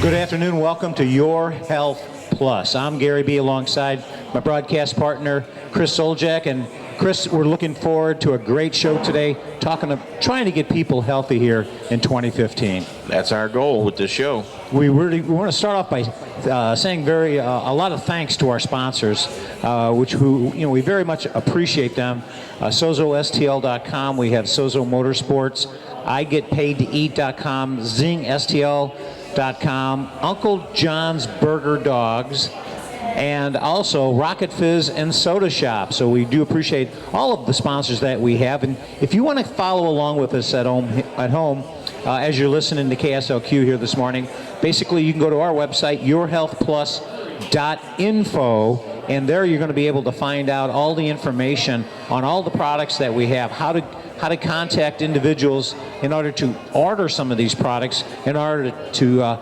Good afternoon. Welcome to Your Health Plus. I'm Gary B. alongside my broadcast partner, Chris Soljak. And Chris, we're looking forward to a great show today, trying to get people healthy here in 2015. That's our goal with this show. We want to start off by saying a lot of thanks to our sponsors, we very much appreciate them. SozoSTL.com. We have Sozo Motorsports, IGetPaidToEat.com, ZingSTL.com, Uncle John's Burger Dogs, and also Rocket Fizz and Soda Shop. So we do appreciate all of the sponsors that we have. And if you want to follow along with us at home as you're listening to KSLQ here this morning, basically you can go to our website, yourhealthplus.info, and there you're going to be able to find out all the information on all the products that we have, how to contact individuals in order to order some of these products, in order to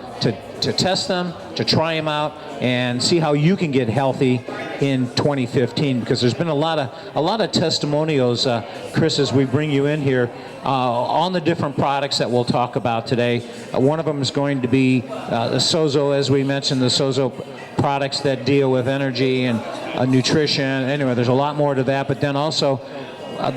test them, to try them out, and see how you can get healthy in 2015. Because there's been a lot of testimonials, Chris, as we bring you in here on the different products that we'll talk about today. One of them is going to be the Sozo, as we mentioned, the Sozo products that deal with energy and nutrition. Anyway, there's a lot more to that, but then also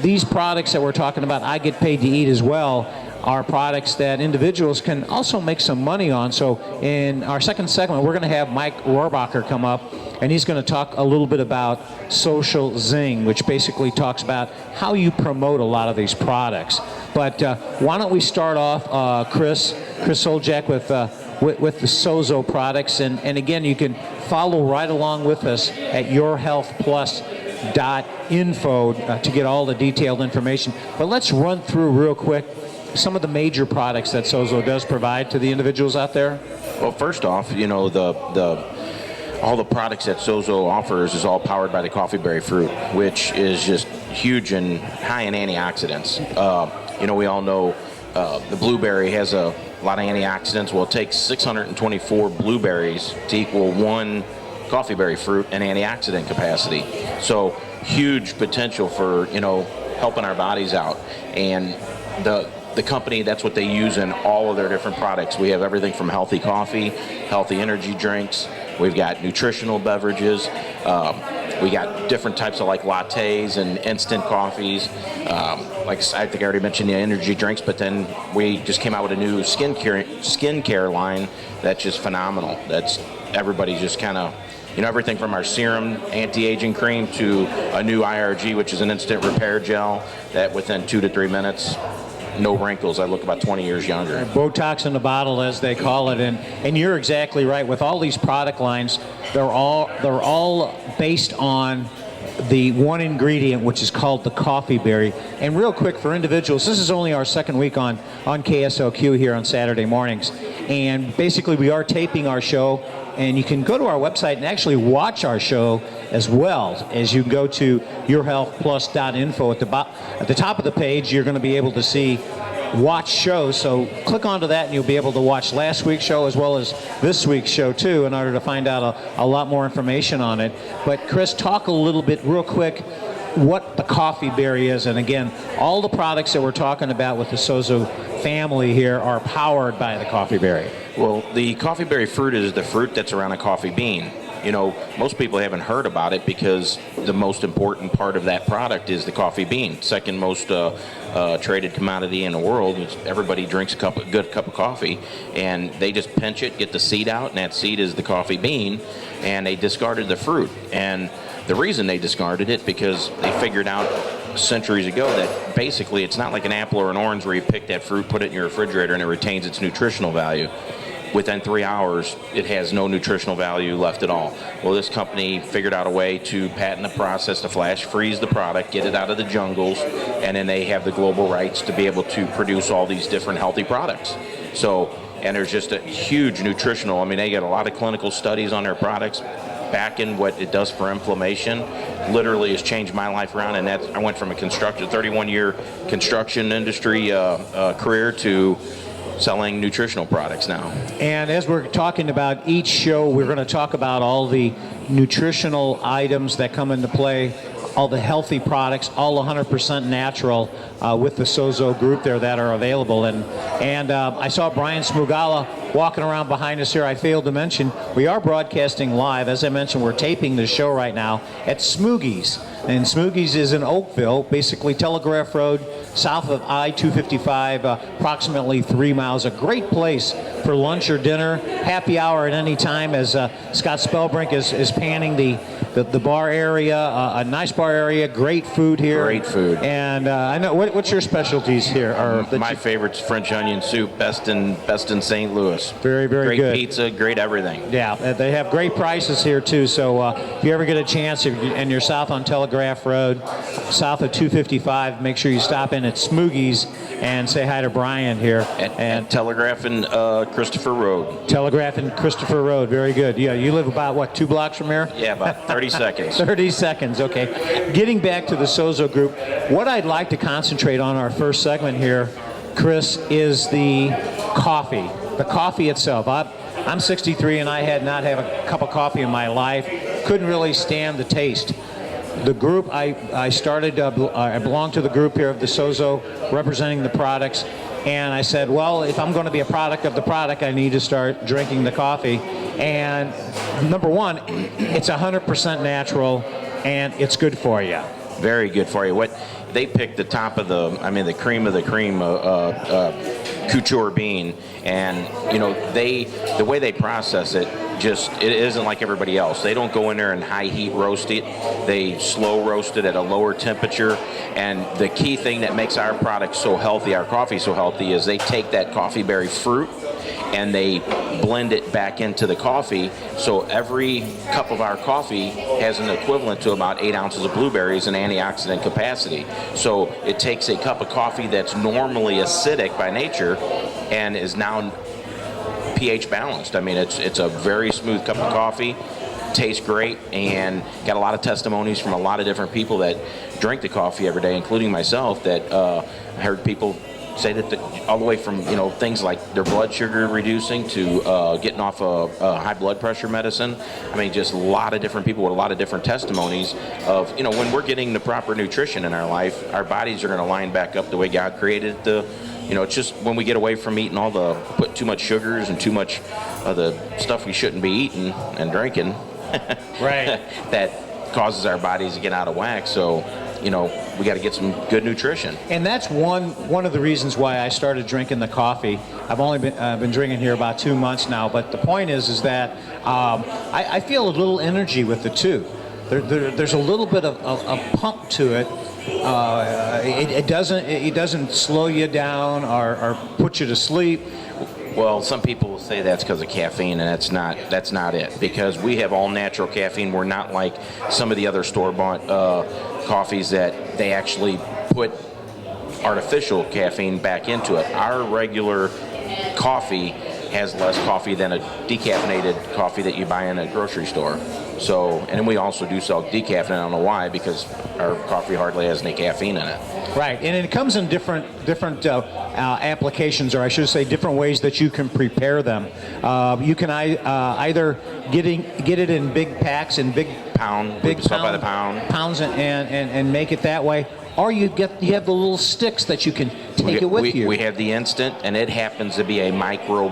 these products that we're talking about, I Get Paid to Eat as well, are products that individuals can also make some money on. So in our second segment, we're going to have Mike Rohrbacher come up, and he's going to talk a little bit about Social Zing, which basically talks about how you promote a lot of these products. But why don't we start off, Chris Soljak, with the Sozo products, and again, you can follow right along with us at yourhealthplus.info to get all the detailed information. But let's run through real quick some of the major products that Sozo does provide to the individuals out there. Well, first off, all the products that Sozo offers is all powered by the coffee berry fruit, which is just huge and high in antioxidants. We all know the blueberry has a lot of antioxidants. Well, it takes 624 blueberries to equal one coffee berry fruit in antioxidant capacity. So huge potential for, helping our bodies out. And the company, that's what they use in all of their different products. We have everything from healthy coffee, healthy energy drinks. We've got nutritional beverages. We got different types of lattes and instant coffees. I think I already mentioned the energy drinks, but then we just came out with a new skincare line that's just phenomenal. That's everybody's just kind of, everything from our serum anti-aging cream to a new IRG, which is an instant repair gel that within 2 to 3 minutes, no wrinkles. I look about 20 years younger. Botox in the bottle, as they call it, and you're exactly right. With all these product lines, they're all based on the one ingredient, which is called the coffee berry. And real quick for individuals, this is only our second week on KSLQ here on Saturday mornings, and basically we are taping our show. And you can go to our website and actually watch our show as well, as you go to yourhealthplus.info. At the top of the page, you're going to be able to see watch shows. So click onto that and you'll be able to watch last week's show as well as this week's show too, in order to find out a lot more information on it. But Chris, talk a little bit real quick what the coffee berry is. And again, all the products that we're talking about with the Sozo family here are powered by the coffee berry. Well, the coffee berry fruit is the fruit that's around a coffee bean. Most people haven't heard about it because the most important part of that product is the coffee bean. Second most traded commodity in the world. Everybody drinks a good cup of coffee, and they just pinch it, get the seed out, and that seed is the coffee bean, and they discarded the fruit. And the reason they discarded it, because they figured out centuries ago that basically it's not like an apple or an orange where you pick that fruit, put it in your refrigerator, and it retains its nutritional value. Within 3 hours, it has no nutritional value left at all. Well, this company figured out a way to patent a process to flash freeze the product, get it out of the jungles, and then they have the global rights to be able to produce all these different healthy products. And there's just a huge nutritional, they get a lot of clinical studies on their products, backing what it does for inflammation. Literally has changed my life around, and I went from a 31-year construction industry career to selling nutritional products now. And as we're talking about each show, we're going to talk about all the nutritional items that come into play all the healthy products, all 100% natural with the Sozo group there that are available. And I saw Brian Smugala walking around behind us here. I failed to mention we are broadcasting live. As I mentioned, we're taping the show right now at Smoogies. And Smoogies is in Oakville, basically Telegraph Road, south of I-255, approximately 3 miles. A great place for lunch or dinner, happy hour at any time, as Scott Spellbrink is panning the bar area, a nice bar area, great food here. Great food. And I know, what's your specialties here? My favorite's French onion soup, best in St. Louis. Very, very great good. Great pizza, great everything. Yeah, they have great prices here too. So if you ever get a chance, and you're south on Telegraph Road, south of 255, make sure you stop in at Smoogies and say hi to Brian here. And Telegraph and Christopher Road. Telegraph and Christopher Road, very good. Yeah, you live about, what, 2 blocks from here? Yeah, about 30 seconds. 30 seconds, okay. Getting back to the Sozo group, what I'd like to concentrate on our first segment here, Chris, is the coffee. The coffee itself. I'm 63 and I had not had a cup of coffee in my life. Couldn't really stand the taste. The group I started, I belong to the group here of the Sozo, representing the products, and I said, well, if I'm going to be a product of the product, I need to start drinking the coffee. And number one, it's 100% natural, and it's good for you. Very good for you. What they picked the top of the cream of the cream, couture bean, and the way they process it, it isn't like everybody else. They don't go in there and high heat roast it. They slow roast it at a lower temperature. And the key thing that makes our product so healthy, our coffee so healthy, is they take that coffee berry fruit and they blend it back into the coffee. So every cup of our coffee has an equivalent to about 8 ounces of blueberries in antioxidant capacity. So it takes a cup of coffee that's normally acidic by nature and is now pH balanced. I mean, it's a very smooth cup of coffee, tastes great, and got a lot of testimonies from a lot of different people that drink the coffee every day, including myself, that I heard people say that all the way from things like their blood sugar reducing to getting off a high blood pressure medicine. I mean, just a lot of different people with a lot of different testimonies of when we're getting the proper nutrition in our life, our bodies are going to line back up the way God created it. It's just when we get away from eating put too much sugars and too much of the stuff we shouldn't be eating and drinking, right? That causes our bodies to get out of whack. So, we got to get some good nutrition. And that's one of the reasons why I started drinking the coffee. I've only been drinking here about 2 months now, but the point is that I feel a little energy with the two. There's a little bit of a pump to it. It doesn't slow you down or put you to sleep. Well, some people say that's because of caffeine, and that's not it. Because we have all natural caffeine. We're not like some of the other store-bought coffees that they actually put artificial caffeine back into it. Our regular coffee has less coffee than a decaffeinated coffee that you buy in a grocery store. So, and then we also do sell decaf, and I don't know why, because our coffee hardly has any caffeine in it. Right, and it comes in different applications, or I should say different ways that you can prepare them. You can either get it in big packs, in big pounds by the pound, and make it that way. Or you have the little sticks that you can take it with you. We have the instant, and it happens to be a micro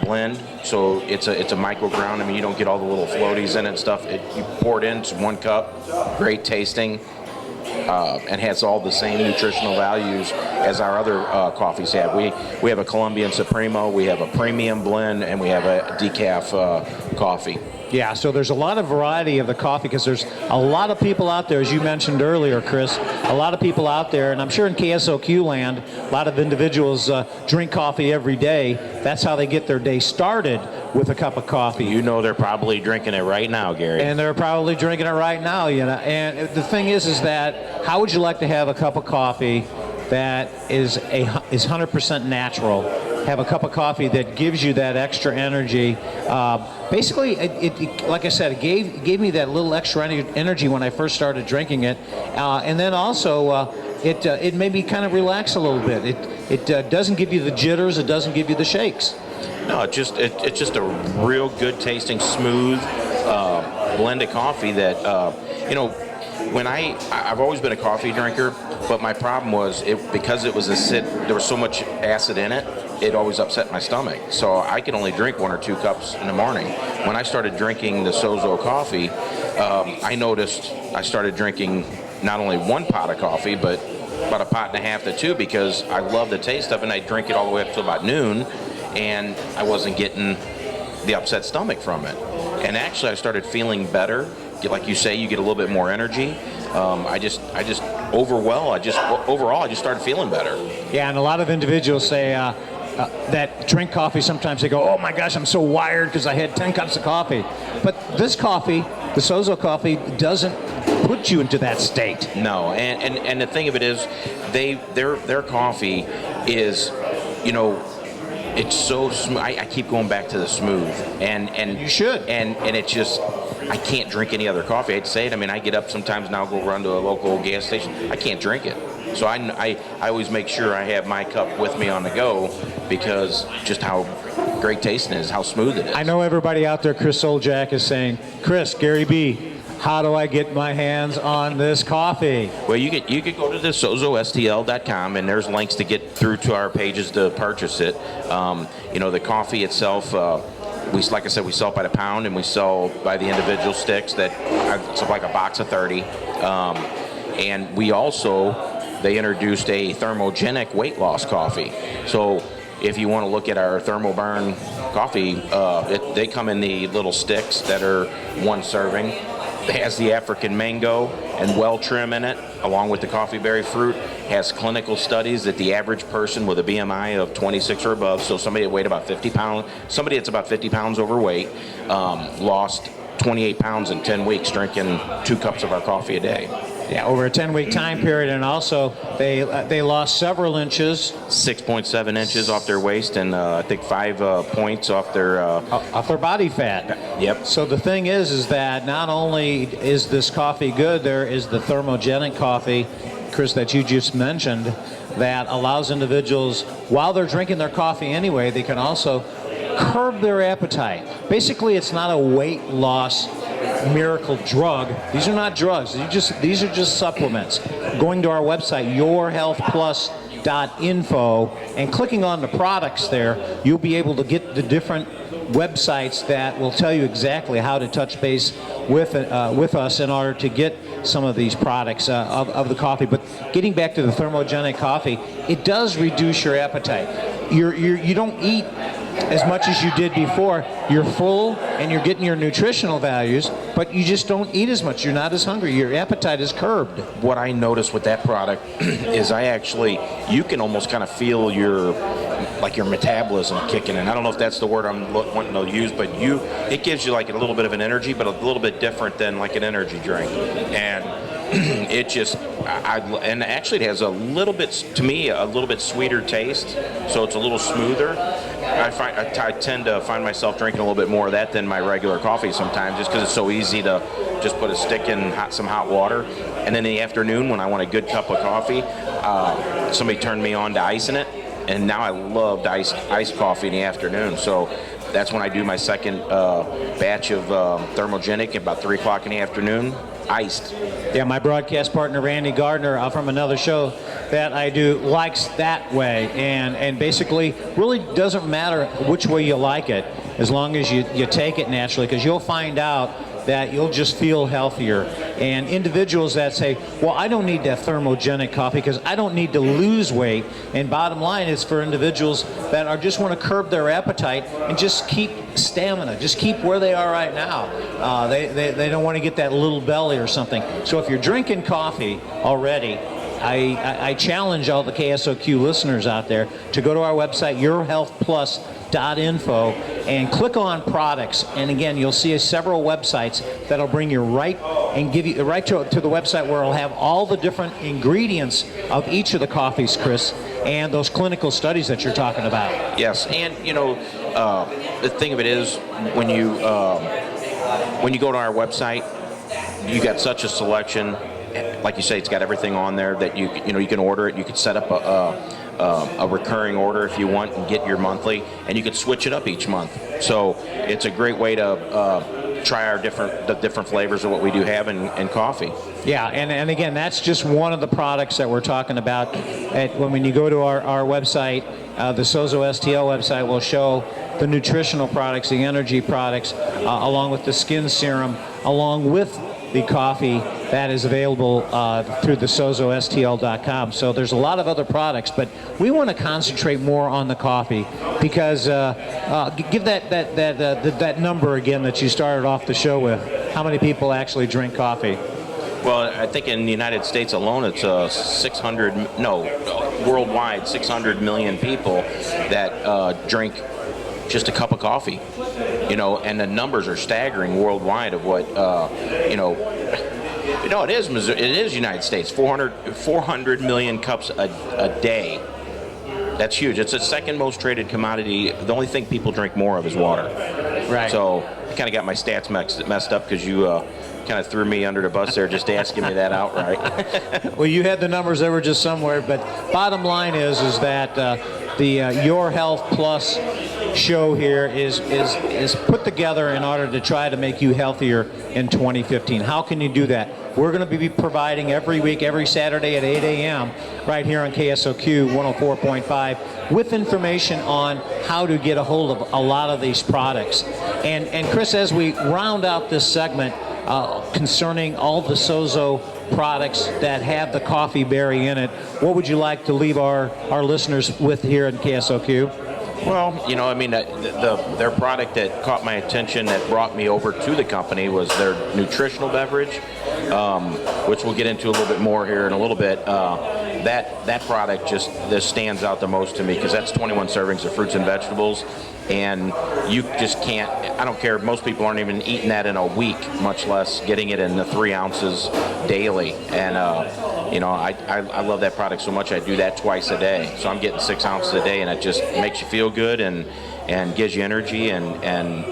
blend, so it's a micro ground. I mean, you don't get all the little floaties in it and stuff. You pour it in, it's 1 cup, great tasting, and has all the same nutritional values as our other coffees have. We have a Colombian Supremo, we have a premium blend, and we have a decaf coffee. Yeah, so there's a lot of variety of the coffee because there's a lot of people out there, as you mentioned earlier, Chris, a lot of people out there, and I'm sure in KSOQ land, a lot of individuals drink coffee every day. That's how they get their day started, with a cup of coffee. They're probably drinking it right now, Gary. And they're probably drinking it right now, And the thing is that how would you like to have a cup of coffee that is 100% natural? Have a cup of coffee that gives you that extra energy. Basically, it like I said, it gave me that little extra energy when I first started drinking it, and then also it made me kind of relax a little bit. It doesn't give you the jitters. It doesn't give you the shakes. No, it's just a real good tasting, smooth blend of coffee that I've always been a coffee drinker, but my problem was because it was there was so much acid in it, it always upset my stomach. So I could only drink 1 or 2 cups in the morning. When I started drinking the Sozo coffee, I noticed I started drinking not only 1 pot of coffee, but about 1.5 pots to 2, because I love the taste of it, and I drink it all the way up to about noon, and I wasn't getting the upset stomach from it. And actually I started feeling better. Like you say, you get a little bit more energy. Overall, I just started feeling better. Yeah, and a lot of individuals say that drink coffee, sometimes they go, oh my gosh, I'm so wired because I had 10 cups of coffee. But this coffee, the Sozo coffee, doesn't put you into that state. No, and the thing of it is, their coffee is, it's so smooth. I keep going back to the smooth, and you should. And it's just, I can't drink any other coffee. I hate to say it. I mean, I get up sometimes now, go run to a local gas station. I can't drink it. So I always make sure I have my cup with me on the go, because just how great tasting it is, how smooth it is. I know everybody out there, Chris Soljak, is saying, Chris, Gary B., how do I get my hands on this coffee? Well, you could go to the SozoSTL.com, and there's links to get through to our pages to purchase it. The coffee itself, like I said, we sell it by the pound, and we sell by the individual sticks. It's like a box of 30. And we also, they introduced a thermogenic weight loss coffee. So if you want to look at our ThermoBurn coffee, they come in the little sticks that are 1 serving. It has the African mango and well trim in it, along with the coffee berry fruit. Has clinical studies that the average person with a BMI of 26 or above, so somebody that weighed about 50 pounds, somebody that's about 50 pounds overweight, lost 28 pounds in 10 weeks drinking 2 cups of our coffee a day. Yeah, over a 10-week time period, and also they lost several inches. 6.7 inches off their waist, and I think 5 points off their body fat. Yep. So the thing is that not only is this coffee good, there is the thermogenic coffee, Chris, that you just mentioned, that allows individuals, while they're drinking their coffee anyway, they can also curb their appetite. Basically, it's not a weight loss miracle drug. These are not drugs. These are just supplements. Going to our website, yourhealthplus.info, and clicking on the products there, you'll be able to get the different websites that will tell you exactly how to touch base with us in order to get some of these products of the coffee. But getting back to the thermogenic coffee, it does reduce your appetite. You don't eat as much as you did before. You're full and you're getting your nutritional values, but you just don't eat as much. You're not as hungry. Your appetite is curbed. What I noticed with that product is you can almost kind of feel your metabolism kicking in. I don't know if that's the word I'm wanting to use, but it gives you like a little bit of an energy, but a little bit different than like an energy drink. And it just, and actually it has a little bit sweeter taste, so it's a little smoother. I tend to find myself drinking a little bit more of that than my regular coffee sometimes, just because it's so easy to just put a stick in some hot water. And then in the afternoon, when I want a good cup of coffee, somebody turned me on to icing it, and now I love iced coffee in the afternoon. So that's when I do my second batch of thermogenic at about 3 o'clock in the afternoon, iced. Yeah, my broadcast partner Randy Gardner from another show that I do likes that way, and basically really doesn't matter which way you like it, as long as you take it naturally, because you'll find out that you'll just feel healthier. And individuals that say, well, I don't need that thermogenic coffee because I don't need to lose weight. And bottom line is for individuals that just want to curb their appetite and just keep stamina, just keep where they are right now. They don't want to get that little belly or something. So if you're drinking coffee already, I challenge all the KSOQ listeners out there to go to our website, yourhealthplus.info, and click on products. And again, you'll see several websites that'll bring you right and give you right to the website where it'll have all the different ingredients of each of the coffees, Chris, and those clinical studies that you're talking about. Yes, and the thing of it is, when you go to our website, you got such a selection. Like you say, it's got everything on there that you can order it. You could set up a recurring order if you want and get your monthly, and you could switch it up each month. So it's a great way to try the different flavors of what we do have in coffee. Yeah, and again, that's just one of the products that we're talking about. When you go to our website, the Sozo STL website will show the nutritional products, the energy products, along with the skin serum, along with the coffee that is available through the SozoSTL.com. So there's a lot of other products, but we want to concentrate more on the coffee because give that number again that you started off the show with. How many people actually drink coffee? Well, I think in the United States alone, it's worldwide, 600 million people that drink just a cup of coffee, and the numbers are staggering worldwide of what, it is United States, 400 million cups a day. That's huge. It's the second most traded commodity. The only thing people drink more of is water. Right. So I kind of got my stats messed up because you kind of threw me under the bus there just asking me that outright. Well, you had the numbers, they were just somewhere, but bottom line is that the Your Health Plus show here is put together in order to try to make you healthier in 2015. How can you do that? We're going to be providing every week, every Saturday at 8 a.m. right here on KSOQ 104.5 with information on how to get a hold of a lot of these products. And Chris, as we round out this segment concerning all the Sozo products that have the coffee berry in it, what would you like to leave our listeners with here in KSOQ? Well, their product that caught my attention that brought me over to the company was their nutritional beverage, which we'll get into a little bit more here in a little bit. That product just stands out the most to me because that's 21 servings of fruits and vegetables, and you just can't. I don't care. Most people aren't even eating that in a week, much less getting it in the 3 ounces daily. And I love that product so much. I do that twice a day, so I'm getting 6 ounces a day, and it just makes you feel good and gives you energy and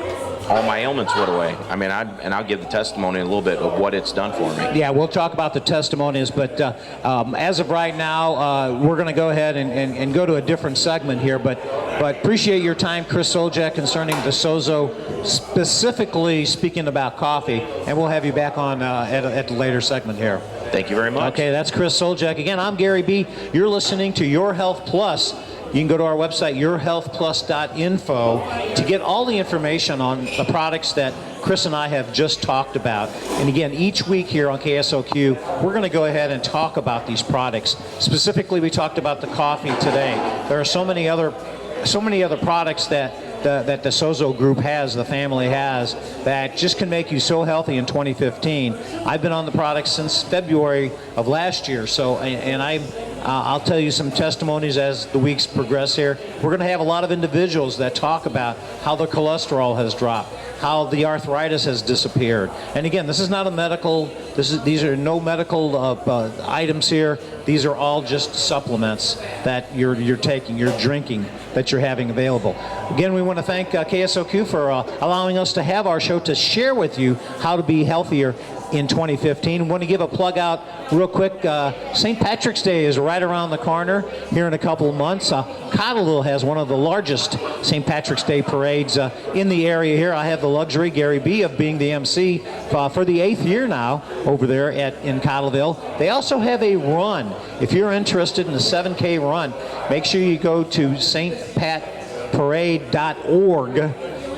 all my ailments went away. I'll give the testimony a little bit of what it's done for me. Yeah, we'll talk about the testimonies, but as of right now, we're going to go ahead and go to a different segment here, but appreciate your time, Chris Soljak, concerning the Sozo, specifically speaking about coffee, and we'll have you back on at the later segment here. Thank you very much. Okay, that's Chris Soljak. Again, I'm Gary B. You're listening to Your Health Plus. You can go to our website, yourhealthplus.info, to get all the information on the products that Chris and I have just talked about. And again, each week here on KSOQ, we're going to go ahead and talk about these products. Specifically, we talked about the coffee today. There are so many other products that the Sozo group has, the family has, that just can make you so healthy in 2015. I've been on the product since February of last year, I'll tell you some testimonies as the weeks progress here. We're going to have a lot of individuals that talk about how their cholesterol has dropped, how the arthritis has disappeared. And again, this is not a medical, these are no medical items here. These are all just supplements that you're taking, you're drinking, that you're having available. Again, we want to thank KSOQ for allowing us to have our show to share with you how to be healthier in 2015. I want to give a plug out real quick. St. Patrick's Day is right around the corner here in a couple of months. Cottleville has one of the largest St. Patrick's Day parades in the area here. I have the luxury, Gary B., of being the MC for the 8th year now over there in Cottleville. They also have a run. If you're interested in a 7K run, make sure you go to stpatparade.org,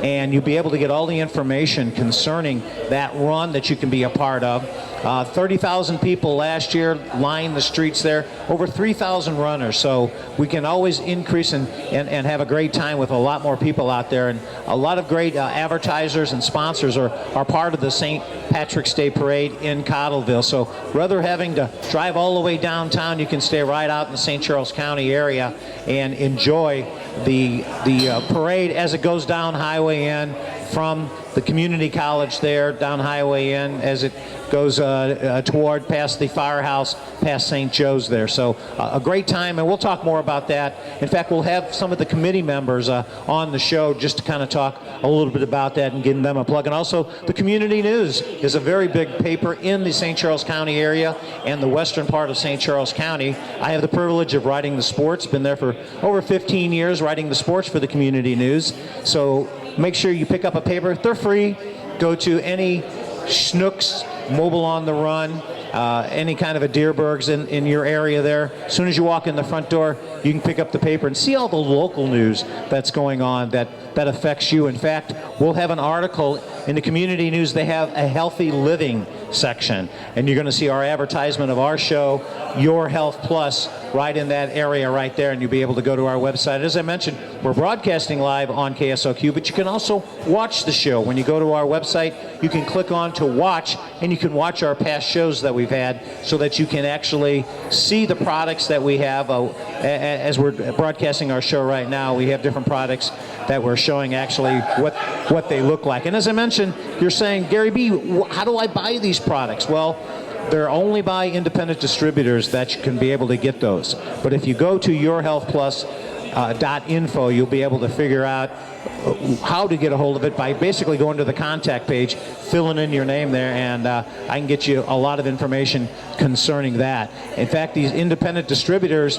and you'll be able to get all the information concerning that run that you can be a part of. 30,000 people last year lined the streets there, over 3,000 runners. So we can always increase and have a great time with a lot more people out there. And a lot of great advertisers and sponsors are part of the St. Patrick's Day Parade in Cottleville. So rather having to drive all the way downtown, you can stay right out in the St. Charles County area and enjoy the parade as it goes down Highway N from the community college there, down Highway N, as it goes toward past the firehouse, past St. Joe's there. So a great time, and we'll talk more about that. In fact, we'll have some of the committee members on the show just to kind of talk a little bit about that and give them a plug. And also, the Community News is a very big paper in the St. Charles County area and the western part of St. Charles County. I have the privilege of writing the sports, been there for over 15 years writing the sports for the Community News. So make sure you pick up a paper. They're free. go to any Schnucks, Mobile on the Run, any kind of a Deerbergs in your area there. As soon as you walk in the front door, you can pick up the paper and see all the local news that's going on that affects you. In fact, we'll have an article in the community news. They have a healthy living section, and you're going to see our advertisement of our show, Your Health Plus, right in that area right there, and you'll be able to go to our website. As I mentioned, we're broadcasting live on KSOQ, but you can also watch the show. When you go to our website, you can click on to watch, and you can watch our past shows that we've had so that you can actually see the products that we have. As we're broadcasting our show right now, we have different products that we're showing actually what they look like. And as I mentioned, you're saying, Gary B., how do I buy these products? Well, they're only by independent distributors that you can be able to get those. But if you go to yourhealthplus.info, you'll be able to figure out how to get a hold of it by basically going to the contact page, filling in your name there, and I can get you a lot of information concerning that. In fact, these independent distributors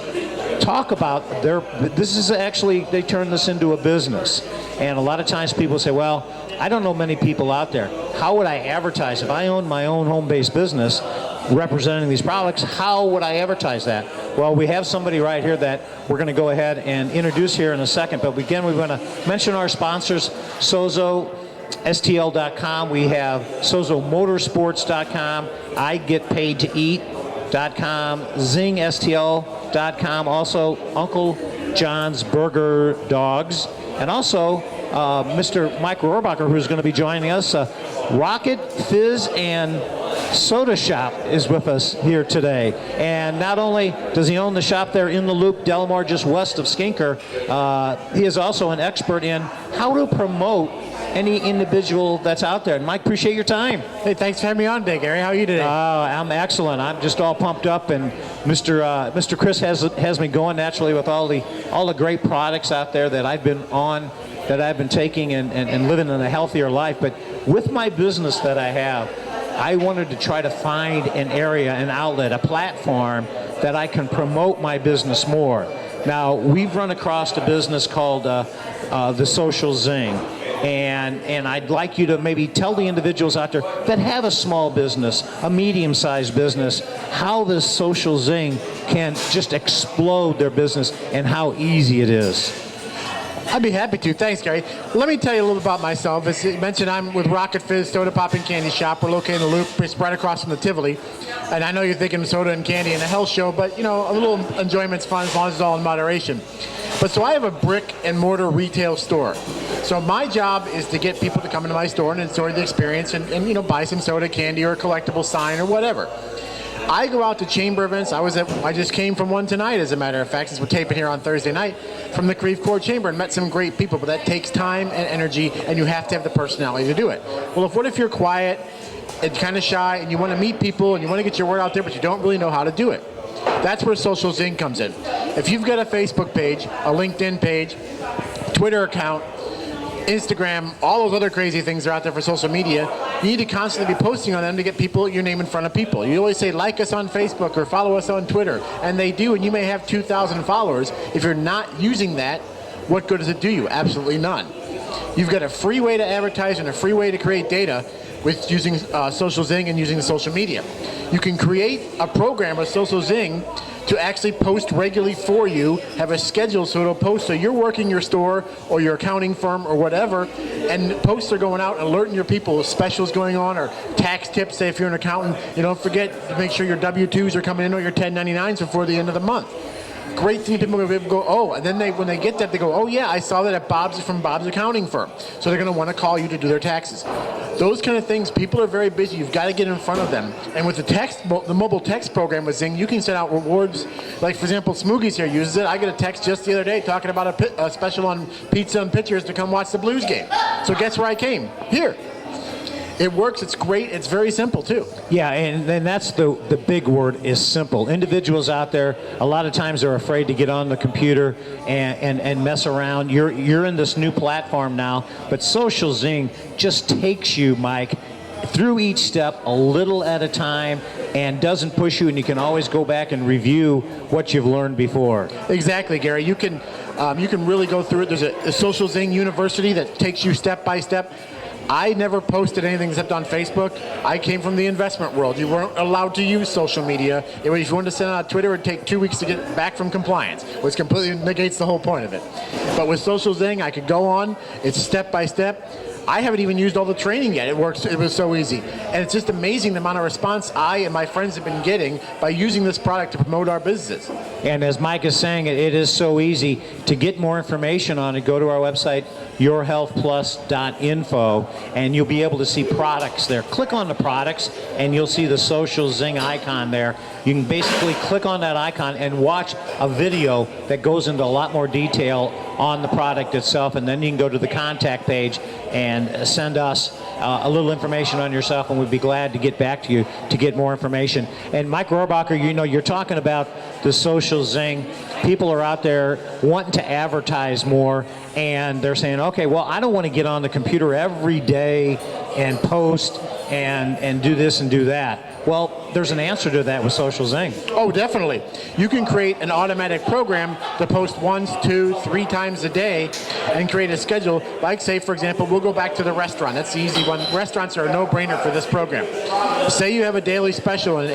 talk about they turn this into a business. And a lot of times people say, well, I don't know many people out there. How would I advertise? If I owned my own home-based business representing these products, how would I advertise that? Well, we have somebody right here that we're going to go ahead and introduce here in a second. But again, we're going to mention our sponsors, SozoSTL.com. We have SozoMotorsports.com, IGetPaidToEat.com, ZingSTL.com, also Uncle John's Burger Dogs, and also Mr. Mike Rohrbacher, who's going to be joining us. Rocket Fizz and Soda Shop is with us here today. And not only does he own the shop there in the Loop, Delamar, just west of Skinker, he is also an expert in how to promote any individual that's out there. And Mike, appreciate your time. Hey, thanks for having me on today, Gary. How are you today? I'm excellent. I'm just all pumped up, and Mr. Chris has me going naturally with all the great products out there that I've been on, that I've been taking and living in a healthier life. But with my business that I have, I wanted to try to find an area, an outlet, a platform that I can promote my business more. Now, we've run across a business called the Social Zing. And I'd like you to maybe tell the individuals out there that have a small business, a medium-sized business, how this Social Zing can just explode their business and how easy it is. I'd be happy to. Thanks, Gary. Let me tell you a little about myself. As you mentioned, I'm with Rocket Fizz Soda Pop and Candy Shop. We're located in the Loop. It's right across from the Tivoli. And I know you're thinking soda and candy and a health show, but, a little enjoyment's fun as long as it's all in moderation. But so I have a brick and mortar retail store. So my job is to get people to come into my store and enjoy the experience and buy some soda, candy, or a collectible sign or whatever. I go out to chamber events. I just came from one tonight, as a matter of fact, since we're taping here on Thursday night, from the Creve Coeur Chamber, and met some great people. But that takes time and energy, and you have to have the personality to do it. Well, what if you're quiet and kind of shy, and you want to meet people, and you want to get your word out there, but you don't really know how to do it? That's where Social Zing comes in. If you've got a Facebook page, a LinkedIn page, Twitter account, Instagram, all those other crazy things that are out there for social media, you need to constantly be posting on them to get your name in front of people. You always say, like us on Facebook or follow us on Twitter, and they do, and you may have 2,000 followers. If you're not using that, what good does it do you? Absolutely none. You've got a free way to advertise and a free way to create data with using Social Zing and using the social media. You can create a program with Social Zing to actually post regularly for you, have a schedule so it'll post. So you're working your store or your accounting firm or whatever, and posts are going out and alerting your people, specials going on, or tax tips. Say if you're an accountant, don't forget to make sure your W-2s are coming in or your 1099s before the end of the month. Great thing people will be able to go, oh, and then when they get that, they go, oh yeah, I saw that at Bob's from Bob's accounting firm. So they're going to want to call you to do their taxes. Those kind of things, people are very busy. You've got to get in front of them. And with the mobile text program with Zing, you can send out rewards. Like, for example, Smoogies here uses it. I got a text just the other day talking about a special on pizza and pitchers to come watch the Blues game. So guess where I came? Here. It works. It's great. It's very simple, too. Yeah, and that's the big word is simple. Individuals out there, a lot of times are afraid to get on the computer and mess around. You're in this new platform now, but Social Zing just takes you, Mike, through each step a little at a time and doesn't push you, and you can always go back and review what you've learned before. Exactly, Gary. You can really go through it. There's a Social Zing University that takes you step by step. I never posted anything except on Facebook. I came from the investment world. You weren't allowed to use social media. If you wanted to send out Twitter, it would take 2 weeks to get back from compliance, which completely negates the whole point of it. But with Social Zing, I could go on. It's step by step. I haven't even used all the training yet. It works. It was so easy. And it's just amazing the amount of response I and my friends have been getting by using this product to promote our businesses. And as Mike is saying, it is so easy. To get more information on it, go to our website, yourhealthplus.info, and you'll be able to see products there. Click on the products, and you'll see the Social Zing icon there. You can basically click on that icon and watch a video that goes into a lot more detail on the product itself, and then you can go to the contact page and send us a little information on yourself, and we'd be glad to get back to you to get more information. And Mike Rohrbacher, you know, you're talking about the Social Zing. People are out there wanting to advertise more, and they're saying, okay, well, I don't want to get on the computer every day and post and do this and do that. Well, there's an answer to that with Social Zing. Oh, definitely. You can create an automatic program to post 1, 2, 3 times a day and create a schedule. Like, say, for example, we'll go back to the restaurant. That's the easy one. Restaurants are a no-brainer for this program. Say you have a daily special, and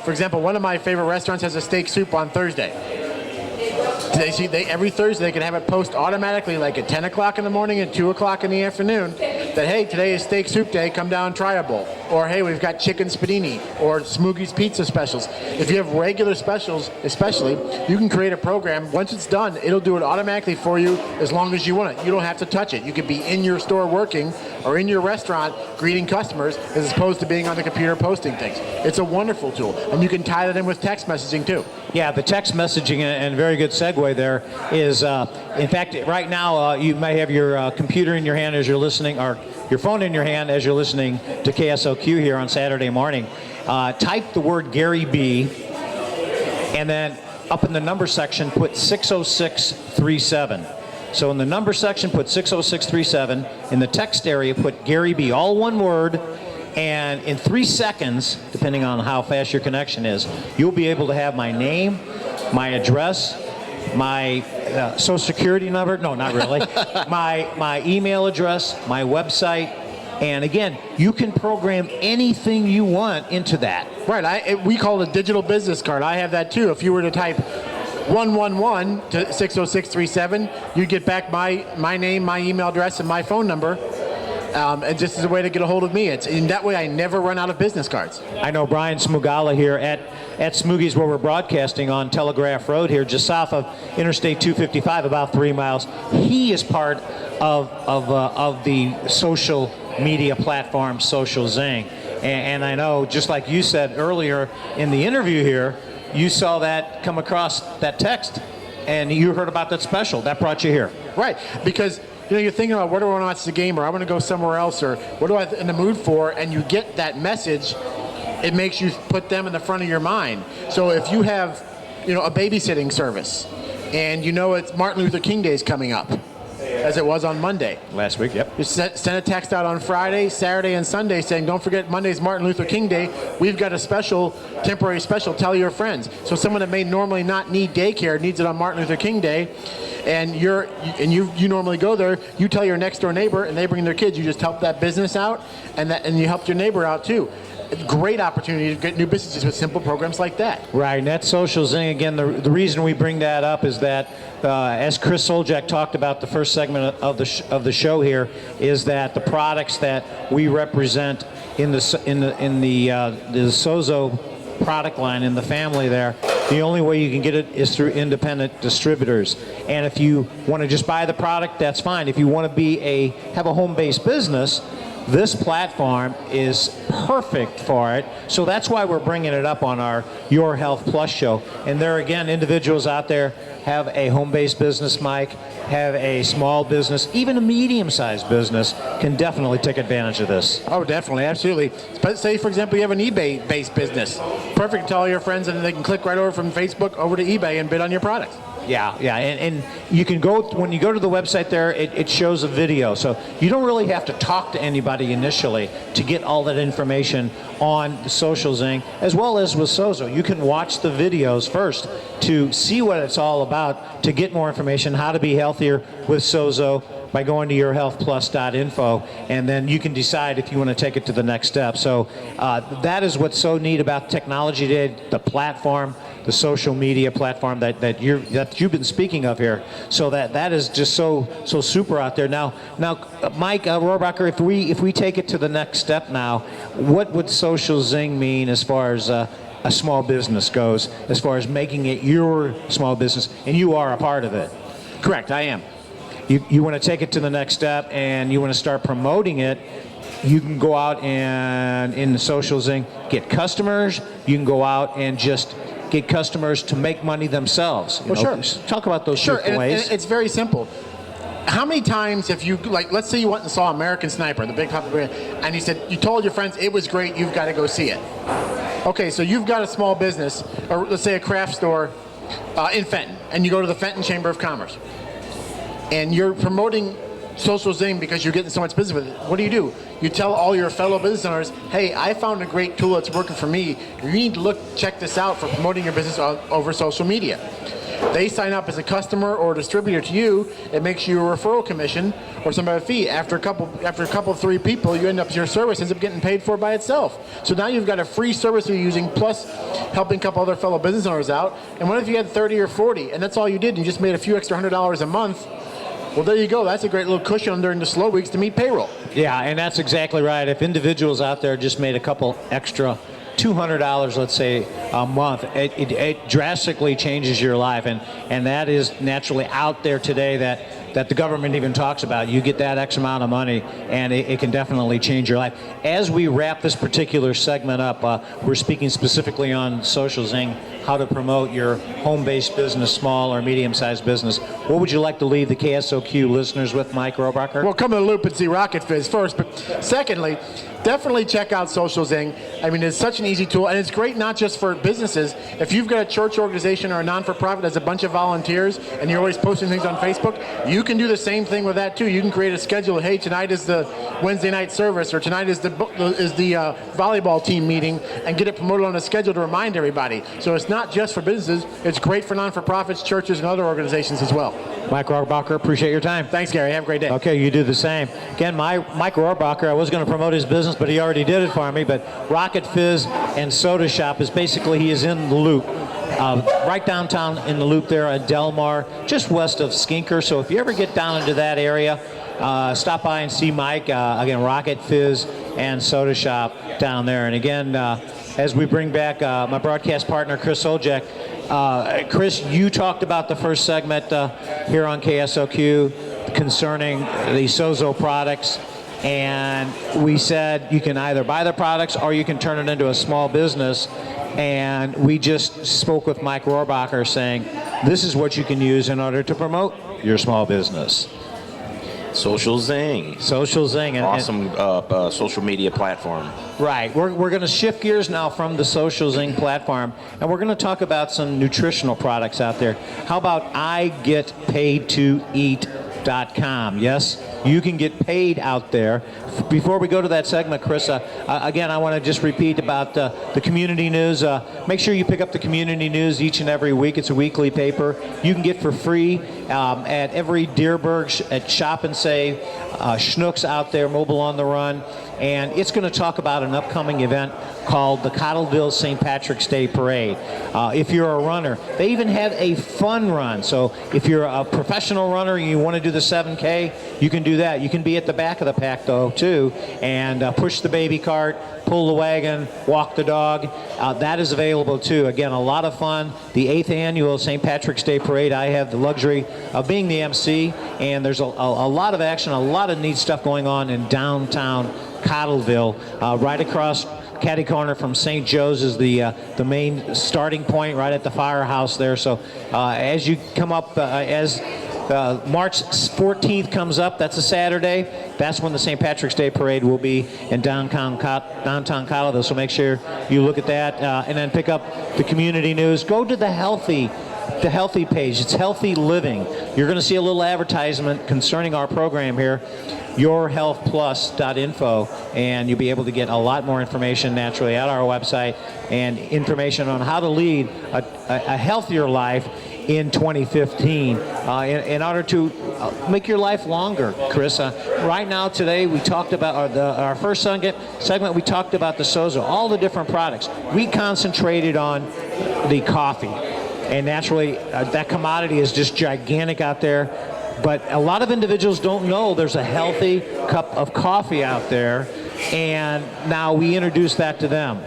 for example, one of my favorite restaurants has a steak soup on Thursday. Every Thursday they can have it post automatically, like at 10 o'clock in the morning and 2 o'clock in the afternoon, that, hey, today is steak soup day, come down and try a bowl. Or, hey, we've got chicken spadini or Smoogies pizza specials. If you have regular specials, especially, you can create a program. Once it's done, it'll do it automatically for you as long as you want it. You don't have to touch it. You could be in your store working or in your restaurant greeting customers as opposed to being on the computer posting things. It's a wonderful tool. And you can tie that in with text messaging too. Yeah, the text messaging, and very good segue there, is, in fact, right now you may have your computer in your hand as you're listening, or your phone in your hand as you're listening to KSLQ here on Saturday morning. Type the word Gary B, and then up in the number section, put 60637. So in the number section, put 60637. In the text area, put Gary B, all one word. And in 3 seconds, depending on how fast your connection is, you'll be able to have my name, my address, my social security number. No, not really. my email address, my website. And again, you can program anything you want into that. Right. We call it a digital business card. I have that too. If you were to type 111 to 60637, you'd get back my name, my email address, and my phone number. And just as a way to get a hold of me. In that way, I never run out of business cards. I know Brian Smugala here at Smoogies, where we're broadcasting on Telegraph Road here, just south of Interstate 255, about 3 miles. He is part of the social media platform Social Zing. And I know, just like you said earlier in the interview here, you saw that come across that text, and you heard about that special. That brought you here. Right, because you're thinking about, what do I want to watch the game, or I want to go somewhere else, or what do I in the mood for, and you get that message, it makes you put them in the front of your mind. So if you have, a babysitting service, and it's Martin Luther King Day is coming up, as it was on Monday. Last week, yep. You send a text out on Friday, Saturday, and Sunday saying, don't forget Monday's Martin Luther King Day. We've got a temporary special, tell your friends. So someone that may normally not need daycare needs it on Martin Luther King Day, and you normally go there, you tell your next door neighbor, and they bring their kids. You just help that business out, and you helped your neighbor out too. Great opportunity to get new businesses with simple programs like that. Right, and that Social Zing, again, the reason we bring that up is that, as Chris Soljak talked about the first segment of the show here, is that the products that we represent in the Sozo product line in the family there, the only way you can get it is through independent distributors. And if you want to just buy the product, that's fine. If you want to have a home-based business, this platform is perfect for it. So that's why we're bringing it up on our Your Health Plus show. And there again, individuals out there have a home-based business, Mike, have a small business, even a medium-sized business can definitely take advantage of this. Oh, definitely, absolutely. But say, for example, you have an eBay-based business. Perfect to tell all your friends, and they can click right over from Facebook over to eBay and bid on your products. Yeah, and you can go, when you go to the website there, it shows a video. So you don't really have to talk to anybody initially to get all that information on Social Zing, as well as with Sozo. You can watch the videos first to see what it's all about, to get more information, how to be healthier with Sozo, by going to yourhealthplus.info, and then you can decide if you want to take it to the next step. So that is what's so neat about technology today, the platform, the social media platform that you've been speaking of here. So that is just so super out there. Now, Mike Rohrabacher, if we take it to the next step now, what would Social Zing mean as far as a small business goes, as far as making it your small business, and you are a part of it? Correct, I am. You want to take it to the next step and you want to start promoting it, you can go out and in the Social Zing get customers. You can go out and just get customers to make money themselves. Sure. Talk about those Sure, different ways. and it's very simple. How many times have you, like, let's say you went and saw American Sniper, the big popular brand, and you told your friends it was great, you've got to go see it. Okay, so you've got a small business, or let's say a craft store in Fenton, and you go to the Fenton Chamber of Commerce. And you're promoting Social Zing because you're getting so much business with it. What do? You tell all your fellow business owners, hey, I found a great tool that's working for me. You need to check this out for promoting your business over social media. They sign up as a customer or distributor to you. It makes you a referral commission or some other fee. After a couple, 3 people, you end up, your service ends up getting paid for by itself. So now you've got a free service you're using, plus helping a couple other fellow business owners out. And what if you had 30 or 40, and that's all you did, and you just made a few extra $100 a month? Well, there you go. That's a great little cushion during the slow weeks to meet payroll. Yeah, and that's exactly right. If individuals out there just made a couple extra $200, let's say, a month, it drastically changes your life, and that is naturally out there today that the government even talks about. You get that X amount of money, and it can definitely change your life. As we wrap this particular segment up, we're speaking specifically on Social Zing, how to promote your home-based business, small or medium-sized business. What would you like to leave the KSOQ listeners with, Mike Rohrabacher? Well, come to the loop and see Rocket Fizz first, but secondly, definitely check out Social Zing. I mean, it's such an easy tool, and it's great not just for businesses. If you've got a church organization or a non-for-profit that has a bunch of volunteers and you're always posting things on Facebook, you can do the same thing with that too. You can create a schedule. Hey, tonight is the Wednesday night service, or tonight is the volleyball team meeting, and get it promoted on a schedule to remind everybody. So it's not just for businesses. It's great for non-for-profits, churches, and other organizations as well. Mike Rohrabacher, appreciate your time. Thanks, Gary. Have a great day. Okay, you do the same. Again, Mike Rohrabacher, I was going to promote his business, but he already did it for me. But Rocket Fizz and Soda Shop is basically, he is in the loop. Right downtown in the loop there at Delmar, just west of Skinker. So if you ever get down into that area, stop by and see Mike. Again, Rocket Fizz and Soda Shop down there. And again, as we bring back my broadcast partner, Chris Oljek. Chris, you talked about the first segment here on KSOQ concerning the Sozo products. And we said you can either buy the products or you can turn it into a small business. And we just spoke with Mike Rohrabacher saying this is what you can use in order to promote your small business. Social Zing. Social Zing. Awesome social media platform. Right. We're going to shift gears now from the Social Zing platform, and we're going to talk about some nutritional products out there. How about IGetPaidToEat.com? Yes, you can get paid out there. Before we go to that segment, Chris, again, I want to just repeat about the community news. Make sure you pick up the community news each and every week. It's a weekly paper. You can get for free at every Deerberg, at Shop and Save, Schnucks out there, Mobile on the Run. And it's going to talk about an upcoming event called the Cottleville St. Patrick's Day Parade. If you're a runner, they even have a fun run. So if you're a professional runner and you want to do the 7K, you can do that. You can be at the back of the pack, though, too, and push the baby cart, pull the wagon, walk the dog. That is available, too. Again, a lot of fun. The 8th annual St. Patrick's Day Parade, I have the luxury of being the MC, and there's a lot of action, a lot of neat stuff going on in downtown Cottleville, right across catty corner from St. Joe's is the main starting point, right at the firehouse there. So as you come up, as March 14th comes up, that's a Saturday, that's when the St. Patrick's Day Parade will be in downtown Cottleville. So make sure you look at that and then pick up the community news. Go to the Healthy the healthy page. It's healthy living. You're going to see a little advertisement concerning our program here, yourhealthplus.info, and you'll be able to get a lot more information naturally at our website and information on how to lead a healthier life in 2015 in order to make your life longer, Chris. Right now, today, we talked about our first segment, we talked about the Sozo, all the different products. We concentrated on the coffee. And naturally, that commodity is just gigantic out there. But a lot of individuals don't know there's a healthy cup of coffee out there. And now we introduce that to them.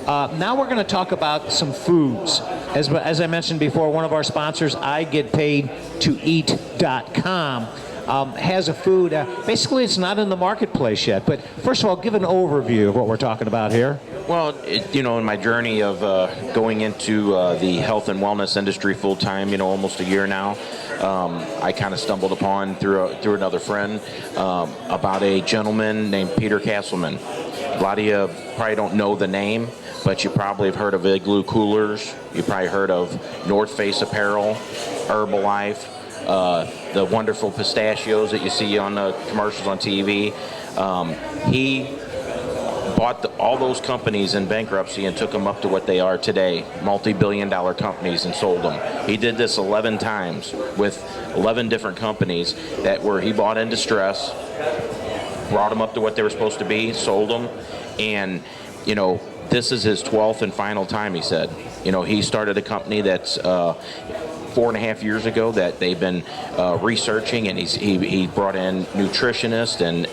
Now we're going to talk about some foods. As I mentioned before, one of our sponsors, IGetPaidToEat.com, has a food. Basically, it's not in the marketplace yet. But first of all, give an overview of what we're talking about here. Well, in my journey of going into the health and wellness industry full time, almost a year now, I kind of stumbled upon through another friend about a gentleman named Peter Castleman. A lot of you probably don't know the name, but you probably have heard of Igloo Coolers. You probably heard of North Face Apparel, Herbalife, the wonderful pistachios that you see on the commercials on TV. He bought all those companies in bankruptcy and took them up to what they are today, multi-billion-dollar companies, and sold them. He did this 11 times with 11 different companies he bought in distress, brought them up to what they were supposed to be, sold them, and this is his 12th and final time, he said. He started a company that's 4.5 years ago that they've been researching, and he brought in nutritionists and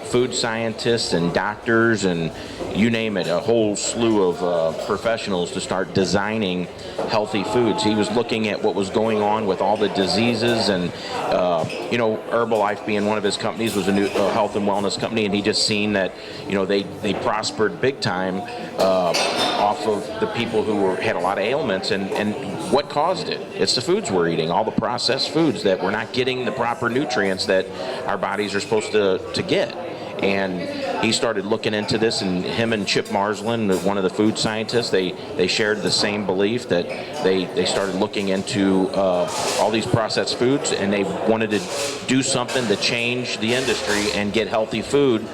food scientists and doctors and you name it, a whole slew of professionals to start designing healthy foods. He was looking at what was going on with all the diseases, and Herbalife being one of his companies was a new health and wellness company, and he just seen that they prospered big time off of the people who had a lot of ailments, and what caused it? It's the foods we're eating, all the processed foods that we're not getting the proper nutrients that our bodies are supposed to get. And he started looking into this, and him and Chip Marsland, one of the food scientists, they shared the same belief that they started looking into all these processed foods, and they wanted to do something to change the industry and get healthy food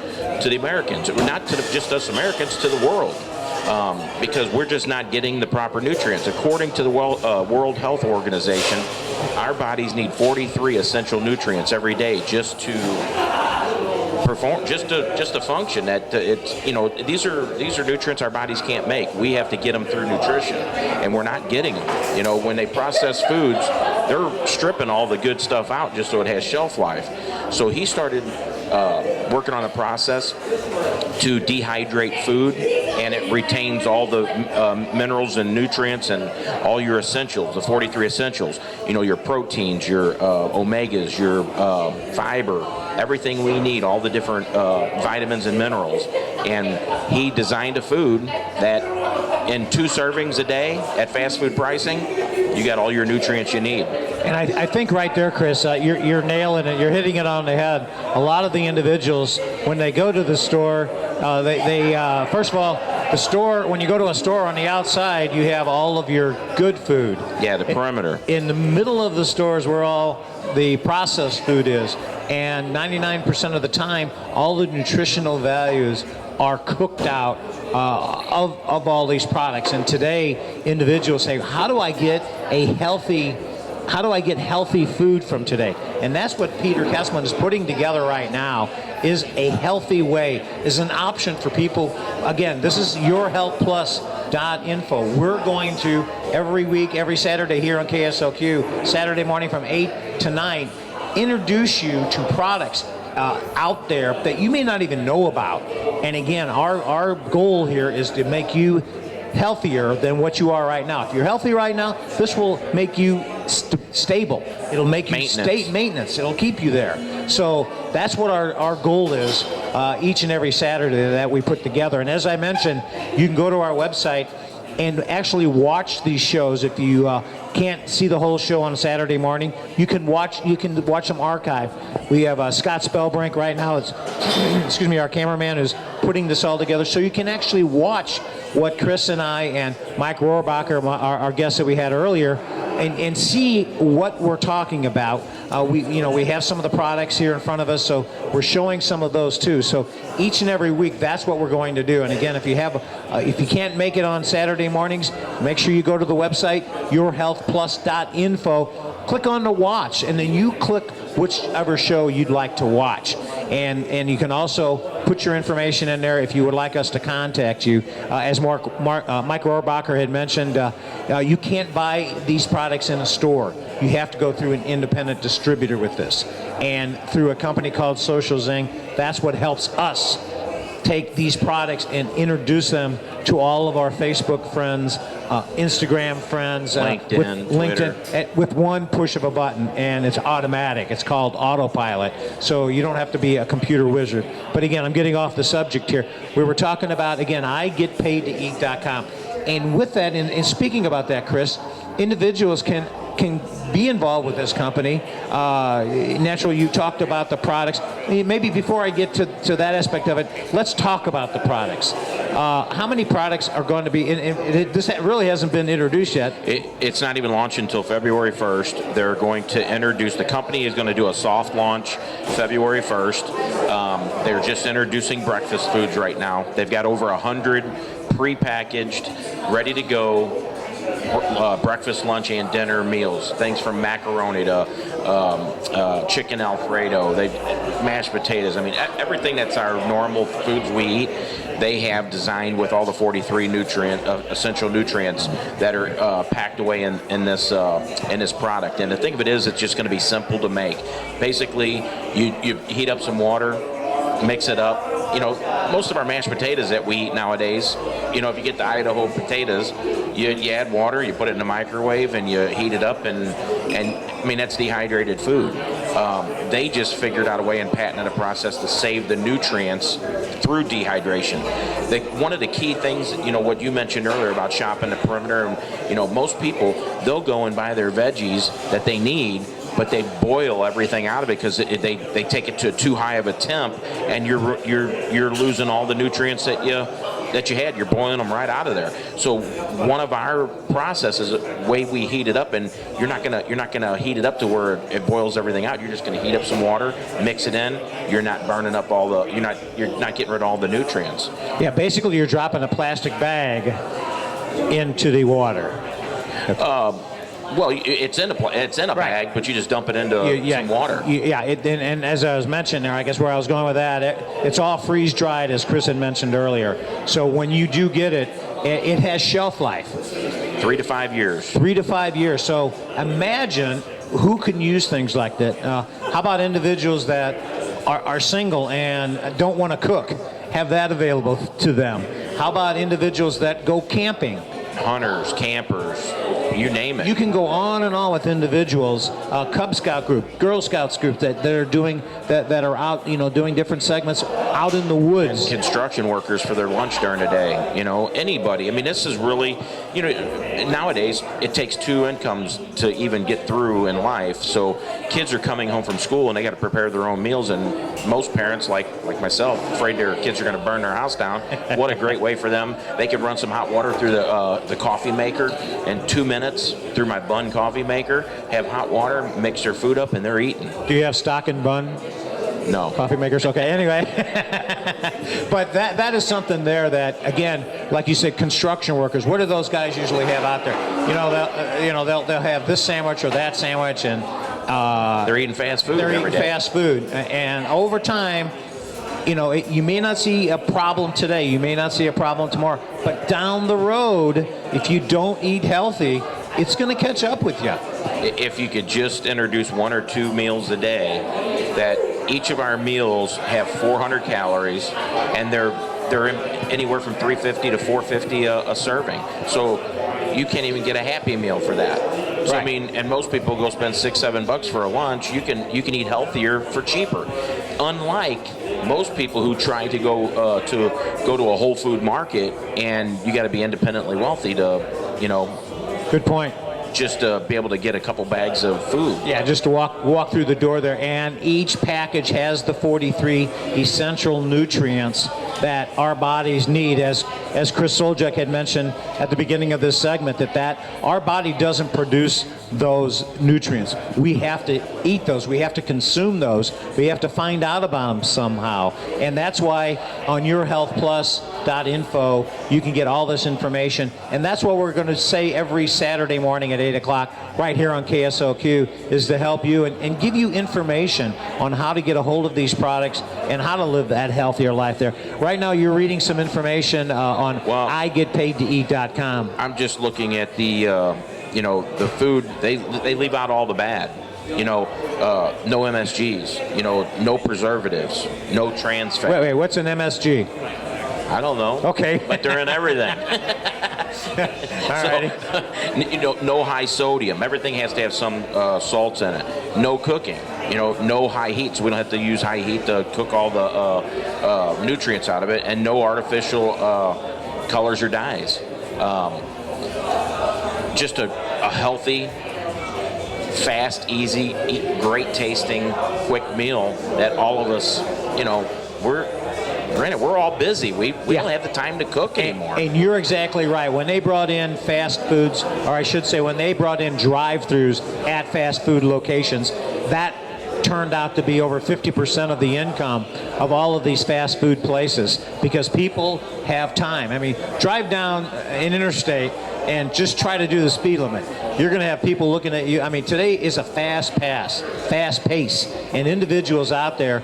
to the Americans. Not to just us Americans, to the world. Because we're just not getting the proper nutrients. According to the World Health Organization, our bodies need 43 essential nutrients every day just to perform, just to function. These are nutrients our bodies can't make. We have to get them through nutrition, and we're not getting them. When they process foods, they're stripping all the good stuff out just so it has shelf life. So he started working on a process to dehydrate food, and it retains all the minerals and nutrients and all your essentials, the 43 essentials. Your proteins, your omegas, your fiber, everything we need, all the different vitamins and minerals. And he designed a food that in 2 servings a day at fast food pricing, you got all your nutrients you need. And I think right there, Chris, you're nailing it. You're hitting it on the head. A lot of the individuals, when they go to the store, they first of all, the store, when you go to a store on the outside, you have all of your good food. Yeah, the perimeter. In the middle of the store is where all the processed food is. And 99% of the time, all the nutritional values are cooked out of all these products. And today, individuals say, how do I get healthy food from today? And that's what Peter Castleman is putting together right now, is a healthy way, is an option for people. Again, this is yourhealthplus.info. We're going to, every week, every Saturday here on KSLQ, Saturday morning from 8 to 9, introduce you to products out there that you may not even know about. And again, our goal here is to make you healthier than what you are right now. If you're healthy right now, this will make you stable. It'll make you maintenance. It'll keep you there. So that's what our goal is each and every Saturday that we put together. And as I mentioned, you can go to our website and actually watch these shows. If you can't see the whole show on Saturday morning, you can watch them archived. We have Scott Spellbrink right now. Excuse me, our cameraman is putting this all together, so you can actually watch what Chris and I and Mike Rohrabacher, our guest that we had earlier, and see what we're talking about. We have some of the products here in front of us, so we're showing some of those too. So each and every week, that's what we're going to do. And again, if you can't make it on Saturday mornings, make sure you go to the website yourhealthplus.info. Click on the watch, and then you click whichever show you'd like to watch. And you can also put your information in there if you would like us to contact you. As Mike Rohrbacher had mentioned, you can't buy these products in a store. You have to go through an independent distributor with this. And through a company called Social Zing, that's what helps us take these products and introduce them to all of our Facebook friends, Instagram friends, LinkedIn, with one push of a button, and it's automatic. It's called autopilot, so you don't have to be a computer wizard. But again, I'm getting off the subject here. We were talking about, again, IGetPaidToEat.com. And with that, and speaking about that, Chris, individuals can be involved with this company. Naturally, you talked about the products. Maybe before I get to that aspect of it, let's talk about the products. How many products are going to be this really hasn't been introduced yet. It's not even launched until February 1st. They're going to introduce, the company is going to do a soft launch February 1st. They're just introducing breakfast foods right now. They've got over 100 prepackaged, ready to go breakfast, lunch, and dinner meals. Things from macaroni to chicken Alfredo, mashed potatoes. I mean, everything that's our normal foods we eat, they have designed with all the 43 essential nutrients that are packed away in this product. And the thing of it is, it's just going to be simple to make. Basically, you heat up some water, mix it up. Most of our mashed potatoes that we eat nowadays, if you get the Idaho potatoes, you add water, you put it in the microwave, and you heat it up, and I mean, that's dehydrated food. They just figured out a way and patented a process to save the nutrients through dehydration. One of the key things, what you mentioned earlier about shopping the perimeter, most people, they'll go and buy their veggies that they need, but they boil everything out of it because they take it to too high of a temp, and you're losing all the nutrients that you had. You're boiling them right out of there. So one of our processes, the way we heat it up, and you're not gonna heat it up to where it boils everything out. You're just gonna heat up some water, mix it in. You're not burning up you're not getting rid of all the nutrients. Yeah, basically you're dropping a plastic bag into the water. Well, it's in a bag, but you just dump it into some water. And as I was mentioning there, I guess where I was going with that, it's all freeze-dried, as Chris had mentioned earlier. So when you do get it, it has shelf life. 3 to 5 years. 3 to 5 years. So imagine who can use things like that. How about individuals that are single and don't want to cook? Have that available to them. How about individuals that go camping? Hunters, campers, you name it. You can go on and on with individuals, Cub Scout group, Girl Scouts group that are doing that are out, doing different segments out in the woods. Construction workers for their lunch during the day. Anybody. I mean, this is really, nowadays it takes 2 incomes to even get through in life. So kids are coming home from school and they got to prepare their own meals. And most parents, like myself, afraid their kids are going to burn their house down. What a great way for them. They could run some hot water through the coffee maker in 2 minutes through my Bun coffee maker, have hot water, mix their food up, and they're eating. Do you have stock in Bun? No. Coffee makers? Okay, anyway. But that is something there that, again, like you said, construction workers, what do those guys usually have out there? They'll have this sandwich or that sandwich, and they're eating fast food. They're eating fast food. And over time, you may not see a problem today, you may not see a problem tomorrow, but down the road, if you don't eat healthy, it's going to catch up with you. If you could just introduce 1 or 2 meals a day, that each of our meals have 400 calories, and they're anywhere from 350 to 450 a serving. So you can't even get a Happy Meal for that. So Right. I mean, and most people go spend $6-7 for a lunch. You can eat healthier for cheaper. Unlike most people who try to go to a whole food market, and you got to be independently wealthy to, Good point. just to be able to get a couple bags of food. Yeah, just to walk through the door there, and each package has the 43 essential nutrients that our bodies need. As Chris Soljek had mentioned at the beginning of this segment, that our body doesn't produce those nutrients. We have to eat those. We have to consume those. We have to find out about them somehow. And that's why on yourhealthplus.info you can get all this information. And that's what we're going to say every Saturday morning at 8 o'clock right here on KSLQ, is to help you and give you information on how to get a hold of these products and how to live that healthier life there. Right now you're reading some information on igetpaidtoeat.com. I'm just looking at the the food. They leave out all the bad. No MSGs. No preservatives. No trans fat. Wait, what's an MSG? I don't know. Okay. But they're in everything. Alrighty. So, no high sodium. Everything has to have some salts in it. No cooking. No high heat, so we don't have to use high heat to cook all the nutrients out of it, and no artificial colors or dyes. Just a healthy, fast, easy, great tasting, quick meal that all of us, we're all busy. We don't have the time to cook anymore. And you're exactly right. When they brought in fast foods, or I should say when they brought in drive-thrus at fast food locations, that turned out to be over 50% of the income of all of these fast food places, because people have time. I mean, drive down an interstate and just try to do the speed limit. You're going to have people looking at you. I mean, today is a fast pace, and individuals out there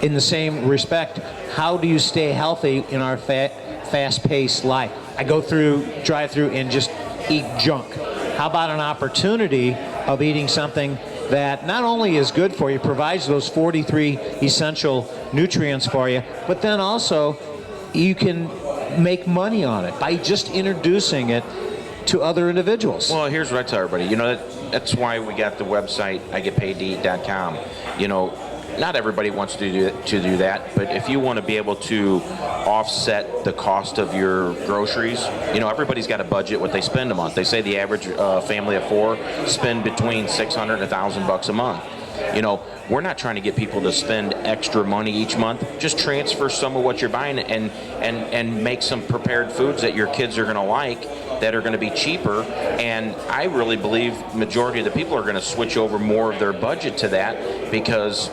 in the same respect. How do you stay healthy in our fast-paced life? I go through drive-through and just eat junk. How about an opportunity of eating something that not only is good for you, provides those 43 essential nutrients for you, but then also you can make money on it by just introducing it to other individuals. Well, here's what I tell everybody. That's why we got the website, igetpaidtoeat.com. Not everybody wants to do that, but if you want to be able to offset the cost of your groceries, everybody's got a budget what they spend a month. They say the average family of four spend between $600 and $1,000 a month. We're not trying to get people to spend extra money each month. Just transfer some of what you're buying and make some prepared foods that your kids are going to like, that are going to be cheaper. And I really believe majority of the people are going to switch over more of their budget to that, because